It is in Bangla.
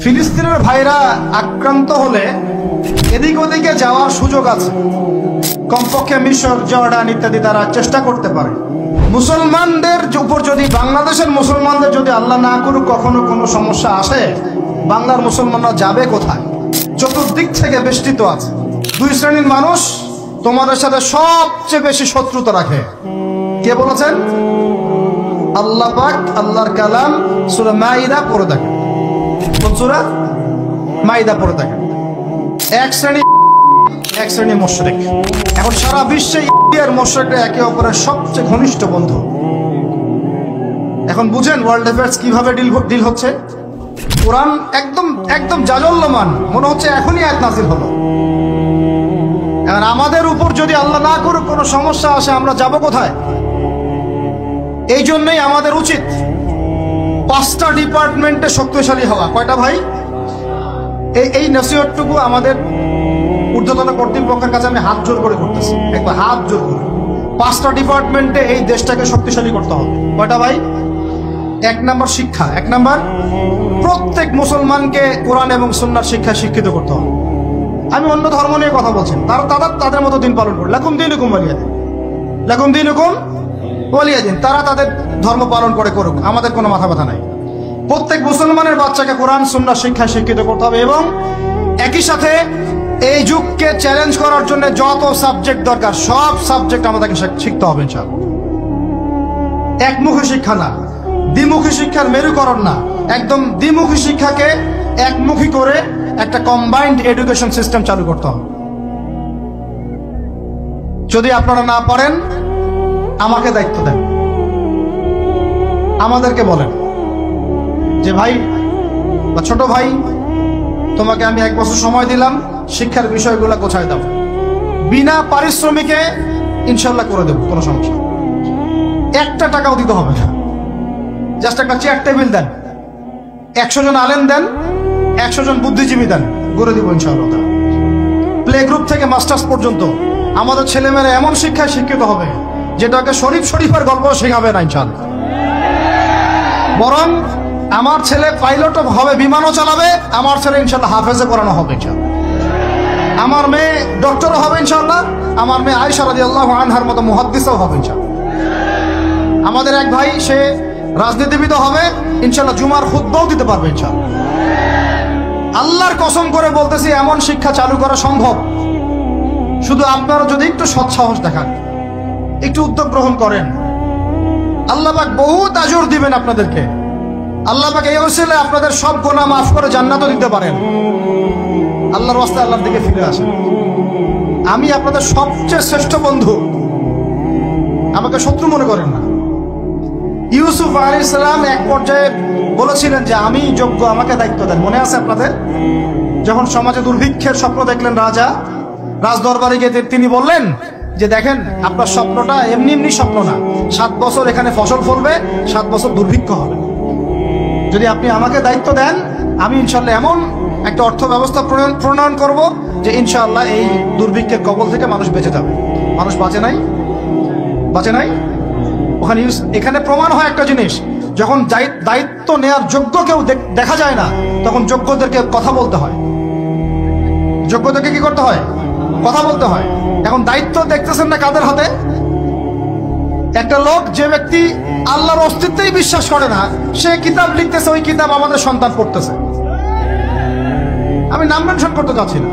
ফিলিস্তিনের ভাইরা আক্রান্ত হলে এদিক ওদিকে যাওয়ার সুযোগ আছে, কমপক্ষে মিশর, জর্ডান ইত্যাদি তারা চেষ্টা করতে পারে। মুসলমানদের উপর যদি, বাংলাদেশের মুসলমানদের যদি আল্লাহ না করুক কখনো কোনো সমস্যা আসে, বাংলার মুসলমানরা যাবে কোথায়? চতুর্দিক থেকে বেষ্টিত আছে। দুই শ্রেণীর মানুষ তোমাদের সাথে সবচেয়ে বেশি শত্রুতা রাখে। কে বলেছেন? আল্লাহ পাক, আল্লাহর কালাম সূরা মাইদা পড়ে দেখেন। কোন সূরা? মাইদা পড়ে দেখেন। এক শ্রেণী মুশরিক। এখন সারা বিশ্বে ইন্ডিয়ার মুশরিকরা একে অপরের সবচেয়ে ঘনিষ্ঠ বন্ধু। এখন বুঝেন ওয়ার্ল্ড অ্যাফেয়ার্স কিভাবে ডিল হচ্ছে। কোরআন একদম জাজল্যমান, মনে হচ্ছে এখনই আয়াত নাযিল হলো। এখন আমাদের উপর যদি আল্লাহ না করুক কোনো সমস্যা আসে, আমরা যাব কোথায়? এই জন্যই আমাদের উচিত 5টা ডিপার্টমেন্টে শক্তিশালী হওয়া। কয়টা ভাই? এই নসিহতটুকু আমাদের ঊর্ধ্বতন কর্তৃপক্ষের কাছে আমি হাত জোর করে করতেছি, একবার হাত জোর করে। 5টা ডিপার্টমেন্টে এই দেশটাকে শক্তিশালী করতে হবে। কয়টা ভাই? 1 নম্বর শিক্ষা। 1 নম্বর, প্রত্যেক মুসলমানকে কোরআন এবং সুন্নাহর শিক্ষায় শিক্ষিত করতে হবে। আমি অন্য ধর্ম নিয়ে কথা বলছি, তাদের মতো দিন পালন করে লাকুম দীনুকুম ওয়ালিয়া দিন, লাকুম দীনুকুম ওয়ালিয়া দিন। তারা তাদের ধর্ম পালন করুক, আমাদের কোনো মাথা ব্যথা নাই। প্রত্যেক মুসলমানের বাচ্চাকে কোরআন সুন্নাহর শিক্ষায় শিক্ষিত করতে হবে এবং একই সাথে এই যুগকে চ্যালেঞ্জ করার জন্য যত সাবজেক্ট দরকার সব সাবজেক্ট আমাদেরকে শিখতে হবে ইনশাআল্লাহ। একমুখী শিক্ষা না, দ্বিমুখী শিক্ষার মেরুকরণ না, একদম দ্বিমুখী শিক্ষাকে একমুখী করে একটা কম্বাইন্ড এডুকেশন সিস্টেম চালু করতে হবে। যদি আপনারা না পারেন, আমাকে দায়িত্ব দেন, আমাদেরকে বলেন যে ভাই বা ছোট ভাই, তোমাকে আমি 1 বছর সময় দিলাম, শিক্ষার বিষয়গুলো গোছায় দাও। বিনা পারিশ্রমিকে ইনশাল্লাহ করে দেব, কোনো সমস্যা। 1টা টাকাও দিতে হবে না, জাস্ট একটা চেয়ার টেবিল দেন, 100 জন আলেম দেন, 100 জন বুদ্ধিজীবী দেন, গড়ে দিব ইনশাআল্লাহ। প্লে গ্রুপ থেকে মাস্টার্স পর্যন্ত আমাদের ছেলেমেয়েরা এমন শিক্ষায় শিক্ষিত হবে যেটাকে শরীফের গল্প শেখাবে না ইনশাআল্লাহ। বরং আমার ছেলে পাইলট হবে, বিমানও চালাবে, আমার ছেলে ইনশাআল্লাহ হাফেজে পড়ানো হবে ইনশাআল্লাহ। আমার মেয়ে ডক্টরও হবে ইনশাআল্লাহ, আমার মেয়ে আয়েশা রাদিয়াল্লাহু আনহার মতো মুহাদ্দিসও হবে ইনশাআল্লাহ। আমাদের এক ভাই, সে রাজনীতিবিদ হবে ইনশাআল্লাহ, জুমার খুতবাও দিতে পারবে ইনশাআল্লাহ। আল্লাহর কসম করে বলতেছি, এমন শিক্ষা চালু করা সম্ভব। শুধু আপনারা যদি একটু সৎসাহস দেখান, একটু উদ্যোগ গ্রহণ করেন, আল্লাহ পাক বহুত আজর দিবেন আপনাদেরকে। আল্লাহ পাক এই ওসিলে আপনাদের সব গুনাহ মাফ করে জান্নাতও দিতে পারেন। আল্লাহর রাস্তায় আল্লাহর দিকে ফিরে আসেন। আমি আপনাদের সবচেয়ে শ্রেষ্ঠ বন্ধু, আমাকে শত্রু মনে করেন না। ইউসুফ আলাইহিস সালাম এক পর্যায়ে বলেছিলেন যে আমি যোগ্য, আমাকে দায়িত্ব দেন। মনে আছে আপনাদের? যখন সমাজে দুর্ভিক্ষের স্বপ্ন দেখলেন রাজ দরবারে গিয়ে তিনি বললেন যে দেখেন, আপনার স্বপ্নটা এমনি স্বপ্ন না, 7 বছর এখানে ফসল ফলবে, 7 বছর দুর্ভিক্ষ হবে। যদি আপনি আমাকে দায়িত্ব দেন, আমি ইনশাআল্লাহ এমন একটা অর্থ ব্যবস্থা প্রণয়ন করব যে ইনশাআল্লাহ এই দুর্ভিক্ষের কবল থেকে মানুষ বেঁচে যাবে। মানুষ বাঁচে নাই। এখানে প্রমাণ হয় একটা জিনিস, যখন দায়িত্ব নেয়ার যোগ্য কেউ দেখা যায় না, তখন যোগ্যদেরকে কথা বলতে হয়। যোগ্যদেরকে কি করতে হয়? কথা বলতে হয়। এখন দায়িত্ব দেখতেছেন না কাদের হাতে? একটা লোক, যে ব্যক্তি আল্লাহর অস্তিত্বেই বিশ্বাস করে না, সে কিতাব লিখতেছে, ওই কিতাব আমাদের সন্তান পড়তেছে। আমি নাম মেনশন করতে চাচ্ছি না।